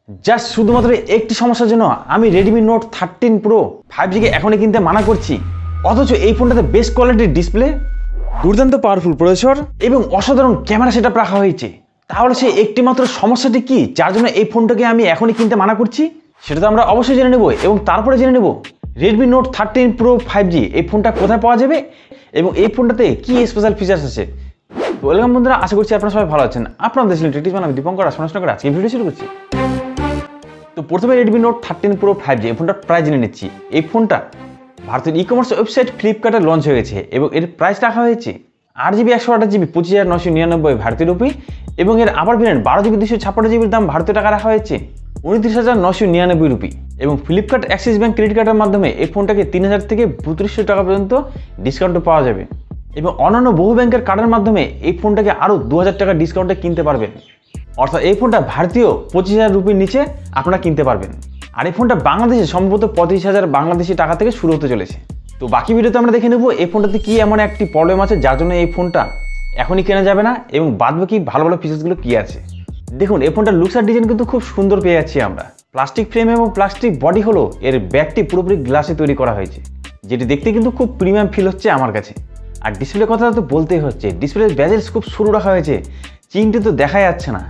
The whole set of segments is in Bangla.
জাস্ট শুধুমাত্র একটি সমস্যার জন্য আমি রেডমি নোট 13 প্রো 5G কে এখনই কিনতে মানা করছি, অথচ এই ফোনটাতে বেস্ট কোয়ালিটির ডিসপ্লে, দুর্দান্ত পাওয়ারফুল প্রসেসর এবং অসাধারণ ক্যামেরা সেটআপ রাখা হয়েছে। তাহলে সেই একটি মাত্র সমস্যাটি কি যার জন্য এই ফোনটাকে আমি এখনই কিনতে মানা করছি? সেটা তো আমরা অবশ্যই জেনে নেব এবং তারপরে জেনে নেব রেডমি নোট 13 প্রো 5G এই ফোনটা কোথায় পাওয়া যাবে এবং এই ফোনটাতে কি স্পেশাল ফিচার্স আছে। ওয়েলকাম বন্ধুরা, আশা করছি আপনারা সবাই ভালো আছেন। আপনারা দেখছিলেন টেকটিভ, আমি দীপঙ্কর পড়াশোনা করে আজকে ভিডিও শুরু করছি। তো প্রথমে রেডমি নোট 13 প্রো 5G এই ফোনটার প্রাইস জেনে নিচ্ছি। এই ফোনটা ভারতের ই কমার্স ওয়েবসাইট ফ্লিপকার্টে লঞ্চ হয়ে গেছে এবং এর প্রাইস রাখা হয়েছে 8GB 128GB 25,999 ভারতীয় রুপি এবং এর আবার ভেরিয়েন্ট 12GB 256GB দাম ভারতীয় টাকা রাখা হয়েছে 29,999 রুপি এবং ফ্লিপকার্ট অ্যাক্সিস ব্যাংক ক্রেডিট কার্ডের মাধ্যমে এই ফোনটাকে 3,000 থেকে 3200 টাকা পর্যন্ত ডিসকাউন্টে পাওয়া যাবে এবং অন্যান্য বহু ব্যাংকের কার্ডের মাধ্যমে এই ফোনটাকে আরও 2000 টাকা ডিসকাউন্টে কিনতে পারবেন। অর্থাৎ এই ফোনটা ভারতীয় 25,000 রুপির নিচে আপনারা কিনতে পারবেন। আর এই ফোনটা বাংলাদেশে সম্ভবত 35,000 বাংলাদেশি টাকা থেকে শুরু হতে চলেছে। তো বাকি ভিডিওতে আমরা দেখে নেব এই ফোনটাতে কি এমন একটি প্রবলেম আছে যার জন্য এই ফোনটা এখনই কেনা যাবে না এবং বাদবাকি ভালো ভালো ফিচার্সগুলো কি আছে। দেখুন, এই ফোনটার লুকস আর ডিজাইন কিন্তু খুব সুন্দর পেয়ে যাচ্ছি আমরা। প্লাস্টিক ফ্রেম এবং প্লাস্টিক বডি হলো, এর ব্যাকটি পুরোপুরি গ্লাসে তৈরি করা হয়েছে, যেটি দেখতে কিন্তু খুব প্রিমিয়াম ফিল হচ্ছে আমার কাছে। আর ডিসপ্লে কথা তো বলতেই হচ্ছে, ডিসপ্লের বেজেলস খুব সরু রাখা হয়েছে, চিনটি তো দেখা যাচ্ছে না।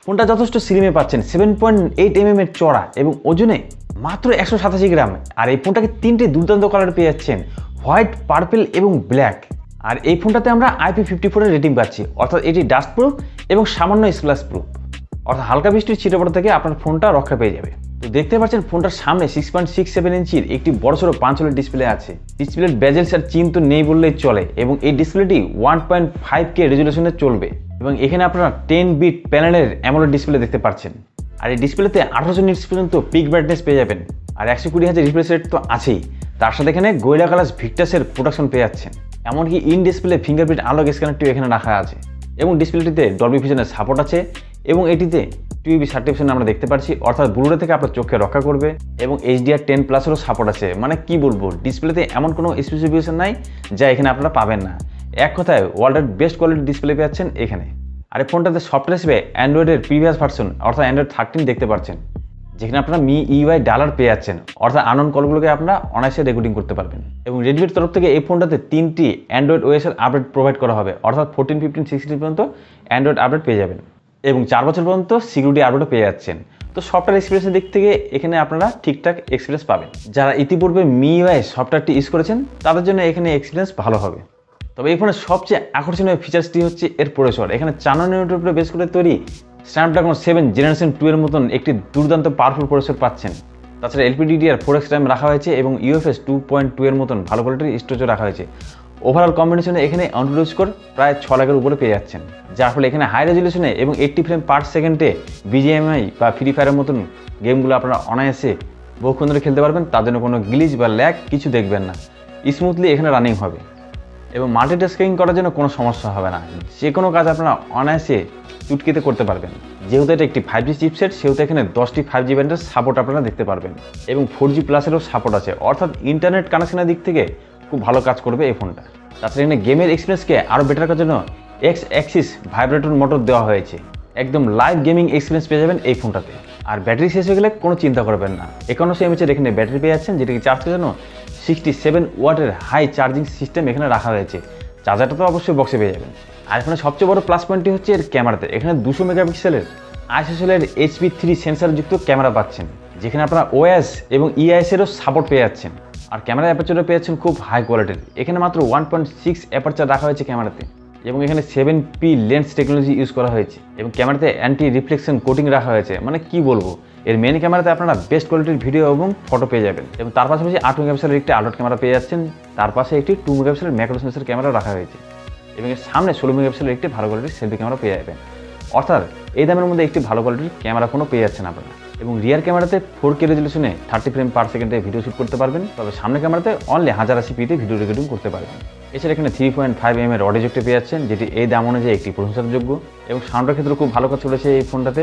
ফোনটা যথেষ্ট স্লিমে পাচ্ছেন, 7.8mm এর চড়া এবং ওজনে মাত্র 187 গ্রাম। আর এই ফোনটাকে 3টে দুর্দান্ত কালার পেয়ে যাচ্ছেন, হোয়াইট, পার্পল এবং ব্ল্যাক। আর এই ফোনটাতে আমরা IP54 এর রেটিং পাচ্ছি, অর্থাৎ এটি ডাস্ট প্রুফ এবং সামান্য স্প্ল্যাশ প্রুফ, অর্থাৎ হালকা বৃষ্টির ছিটেফোঁটা থেকে আপনার ফোনটা রক্ষা পেয়ে যাবে। তো দেখতে পাচ্ছেন ফোনটার সামনে 6.67 ইঞ্চির একটি বড়সড় 5 হলের ডিসপ্লে আছে। ডিসপ্লের বেজেলস আর চিন তো নেই বললেই চলে এবং এই ডিসপ্লেটি 1.5K রেজুলেশনে চলবে এবং এখানে আপনারা 10 বিট প্যানেলের অ্যামোলেড ডিসপ্লে দেখতে পাচ্ছেন। আর এই ডিসপ্লেতে 1800 নিটস পর্যন্ত পিক ব্রাইটনেস পেয়ে যাবেন আর 120,000 রিফ্রেশ রেট তো আছেই। তার সাথে এখানে গোরিলা গ্লাস ভিক্টাসের প্রোটেকশন পেয়ে যাচ্ছেন। এমনকি ইন ডিসপ্লে ফিঙ্গারপ্রিন্ট আনলক স্ক্যানারটিও এখানে রাখা আছে এবং ডিসপ্লেটিতে ডলবি ভিশনের সাপোর্ট আছে এবং এটিতে 2GB সার্টিফিকেশন আমরা দেখতে পাচ্ছি, অর্থাৎ ব্লুরে থেকে আপনার চোখকে রক্ষা করবে এবং HDR10+এরও সাপোর্ট আছে। মানে কি বলবো, ডিসপ্লেতে এমন কোনো স্পেসিফিকেশন নাই যা এখানে আপনারা পাবেন না। এক কথায় ওয়ার্ল্ডের বেস্ট কোয়ালিটির ডিসপ্লে পাচ্ছেন এখানে। আর এই ফোনটাতে সফটওয়্যার হিসেবে অ্যান্ড্রয়েডের প্রিভিয়াস ভার্সন অর্থাৎ অ্যান্ড্রয়েড 13 দেখতে পাচ্ছেন, যেখানে আপনারা MIUI ডায়ালার পেয়ে যাচ্ছেন, অর্থাৎ আননোন কলগুলোকে আপনারা অনায়াসে রেকর্ডিং করতে পারবেন। এবং রেডমির তরফ থেকে এই ফোনটাতে 3টি অ্যান্ড্রয়েড ওএসের আপডেট প্রোভাইড করা হবে, অর্থাৎ 14, 15, 16 পর্যন্ত অ্যান্ড্রয়েড আপডেট পেয়ে যাবেন এবং 4 বছর পর্যন্ত সিকিউরিটি আপডেটও পেয়ে যাচ্ছেন। তো সফটওয়্যার এক্সপিরিয়েন্সের দিক থেকে এখানে আপনারা ঠিকঠাক এক্সপিরিয়েন্স পাবেন। যারা ইতিপূর্বে MIUI সফটওয়্যারটি ইউজ করেছেন তাদের জন্য এখানে এক্সপিরিয়েন্স ভালো হবে। তবে এই ফোনের সবচেয়ে আকর্ষণীয় ফিচার্সটি হচ্ছে এর প্রসেসর। এখানে 4 ন্যানোমিটারের উপরে বেস করে তৈরি স্ন্যাপড্রাগন 7 জেনারেশন 2 এর মতন একটি দুর্দান্ত পাওয়ারফুল প্রসেসর পাচ্ছেন। তাছাড়া LPDDR4X RAM রাখা হয়েছে এবং UFS 2.2 এর মতন ভালো কোয়ালিটির স্টোরেজও রাখা হয়েছে। ওভারঅল কম্বিনেশনে এখানে অ্যান্ড্রয়েড স্কোর প্রায় 6 লাখের উপরে পেয়ে যাচ্ছেন, যার ফলে এখানে হাই রেজুলেশনে এবং 80 ফ্রেম পার সেকেন্ডে BGMI বা ফ্রি ফায়ারের মতন গেমগুলো আপনারা অনায়াসে বহুক্ষণ ধরে খেলতে পারবেন। তার জন্য কোনো গ্লিচ বা ল্যাগ কিছু দেখবেন না, স্মুথলি এখানে রানিং হবে এবং মাল্টিটাস্কিং করার জন্য কোনো সমস্যা হবে না। যে কোনো কাজ আপনারা অনায়াসে চুটকিতে করতে পারবেন। যেহেতু এটা একটি 5G চিপসেট, সেহেতু এখানে 10টি 5G ব্যান্ডের সাপোর্ট আপনারা দেখতে পারবেন এবং 4G+এরও সাপোর্ট আছে, অর্থাৎ ইন্টারনেট কানেকশনের দিক থেকে খুব ভালো কাজ করবে এই ফোনটা। তাছাড়া এখানে গেমের এক্সপিরিয়েন্সকে আরও বেটার করার জন্য X অ্যাক্সিস ভাইব্রেটর মোটর দেওয়া হয়েছে। একদম লাইভ গেমিং এক্সপিরিয়েন্স পেয়ে যাবেন এই ফোনটাতে। আর ব্যাটারি শেষ হয়ে গেলে কোনো চিন্তা করবেন না, 5100 mAh এখানে ব্যাটারি পেয়ে যাচ্ছেন, যেটাকে চার্জ করার জন্য 67 ওয়াটের হাই চার্জিং সিস্টেম এখানে রাখা হয়েছে। চার্জারটা তো অবশ্যই বক্সে পেয়ে যাবেন। আর এখানে সবচেয়ে বড় প্লাস পয়েন্টটি হচ্ছে এর ক্যামেরাতে। এখানে 200 মেগাপিক্সেলের ISOCELL HP3 সেন্সারযুক্ত ক্যামেরা পাচ্ছেন, যেখানে আপনারা OIS এবং EIS এরও সাপোর্ট পেয়ে যাচ্ছেন। আর ক্যামেরা অ্যাপারচারও পেয়ে যাচ্ছেন খুব হাই কোয়ালিটির। এখানে মাত্র 1.6 অ্যাপারচার রাখা হয়েছে ক্যামেরাতে এবং এখানে 7P লেন্স টেকনোলজি ইউজ করা হয়েছে এবং ক্যামেরাতে অ্যান্টি রিফ্লেকশন কোটিং রাখা হয়েছে। মানে কি বলবো, এর মেন ক্যামেরাতে আপনারা বেস্ট কোয়ালিটির ভিডিও এবং ফটো পেয়ে যাবেন এবং তার পাশাপাশি 8 মেগাপিক্সেলের একটি আলট্রা ক্যামেরা পেয়ে যাচ্ছেন। তার পাশে একটি 2 মেগাপিক্সেলের ম্যাক্রো সেন্সর ক্যামেরা রাখা হয়েছে এবং এর সামনে 16 মেগাপিক্সেলের একটি ভালো কোয়ালিটির সেলফি ক্যামেরা পেয়ে যাবেন। অর্থাৎ এই দামের মধ্যে একটি ভালো কোয়ালিটির ক্যামেরা ফোনও পেয়ে যাচ্ছেন আপনারা। এবং রিয়ার ক্যামেরাতে 4K রেজুলেশনে 30 ফ্রেম পার সেকেন্ডে ভিডিও শুট করতে পারবেন, তবে সামনে ক্যামেরাতে অনলি 1080pতে ভিডিও রেকর্ডিং করতে পারবেন। এছাড়া এখানে 3.5mm এর অডিও জ্যাকটি পেয়ে যাচ্ছেন, যেটি এই দাম অনুযায়ী একটি প্রশংসাযোগ্য এবং সাউন্ডের ক্ষেত্রে খুব ভালো কাজ চলেছে এই ফোনটাতে।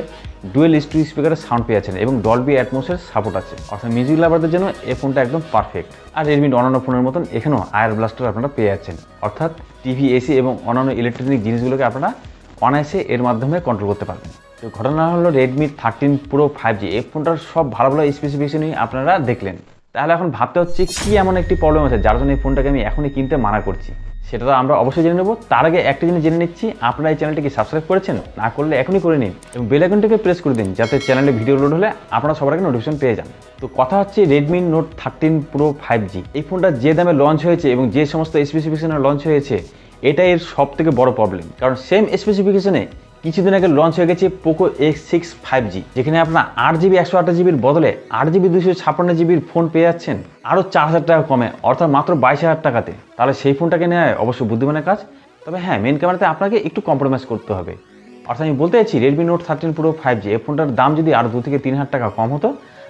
ডুয়েল স্টুডিও স্পিকারের সাউন্ড পেয়ে যাচ্ছেন এবং ডলবি অ্যাটমসের সাপোর্ট আছে, অর্থাৎ মিউজিক লাভারদের জন্য এই ফোনটা একদম পারফেক্ট। আর রেডমির অন্যান্য ফোনের মতন এখানেও আয়ার ব্লাস্টার আপনারা পেয়ে যাচ্ছেন, অর্থাৎ টিভি, এসি এবং অন্যান্য ইলেকট্রনিক জিনিসগুলোকে আপনারা অনায়াসে এর মাধ্যমে কন্ট্রোল করতে পারবেন। তো তো ঘটনা হলো রেডমি 13 প্রো 5G এই ফোনটার সব ভালো ভালো স্পেসিফিকেশনই আপনারা দেখলেন। তাহলে এখন ভাবতে হচ্ছে কি এমন একটি প্রবলেম আছে যার জন্য এই ফোনটাকে আমি এখনই কিনতে মানা করছি, সেটা তো আমরা অবশ্যই জেনে নেব। তার আগে একটা জিনিস জেনে নিচ্ছি, আপনারা এই চ্যানেলটিকে সাবস্ক্রাইব করেছেন? না করলে এখনই করে নিন এবং বেল আইকনটিকে প্রেস করে দিন যাতে চ্যানেলে ভিডিও লোড হলে আপনারা সবার আগে নোটিফিকেশন পেয়ে যান। তো কথা হচ্ছে রেডমি নোট 13 প্রো 5G এই ফোনটা যে দামে লঞ্চ হয়েছে এবং যে সমস্ত স্পেসিফিকেশনে লঞ্চ হয়েছে এটা এর সব থেকে বড় প্রবলেম। কারণ সেম স্পেসিফিকেশনে কিছুদিন আগে লঞ্চ হয়ে গেছে পোকো X6 5G, যেখানে আপনার 8GB 128GBর বদলে 8GB 256GBর ফোন পেয়ে যাচ্ছেন আরও 4000 টাকা কমে, অর্থাৎ মাত্র 22000 টাকাতে। তাহলে সেই ফোনটাকে নেওয়া অবশ্যই বুদ্ধিমানের কাজ। তবে হ্যাঁ, মেন ক্যামেরাতে আপনাকে একটু কম্প্রোমাইজ করতে হবে। অর্থাৎ আমি বলতে চাইছি রেডমি নোট 13 প্রো 5G এই ফোনটার দাম যদি আরও 2 থেকে 3000 টাকা কম হতো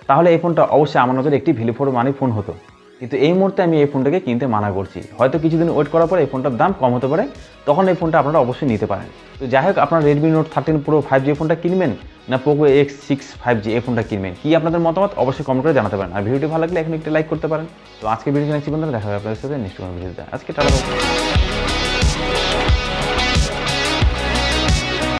তাহলে এই ফোনটা অবশ্যই আমার নজরে একটি ভ্যালু ফর মানি ফোন হতো। কিন্তু এই মুহূর্তে আমি এই ফোনটাকে কিনতে মানা করছি। হয়তো কিছুদিন ওয়েট করার পরে এই ফোনটার দাম কম হতে পারে, তখন এই ফোনটা আপনারা অবশ্যই নিতে পারেন। তো যাই হোক, আপনারা রেডমি নোট 13 প্রো 5G এই ফোনটা কিনবেন না পোকো X6 5G এই ফোনটা কিনবেন, কি আপনাদের মতামত অবশ্যই কমেন্ট করে জানাতে পারেন। আর ভিডিওটি ভালো লাগলে এখন একটা লাইক করতে পারেন। তো আজকে ভিডিও জানাচ্ছি বন্ধুরা, দেখা হবে আপনাদের সাথে নেক্সট কোনো ভিডিওতে। আজকে টাটা।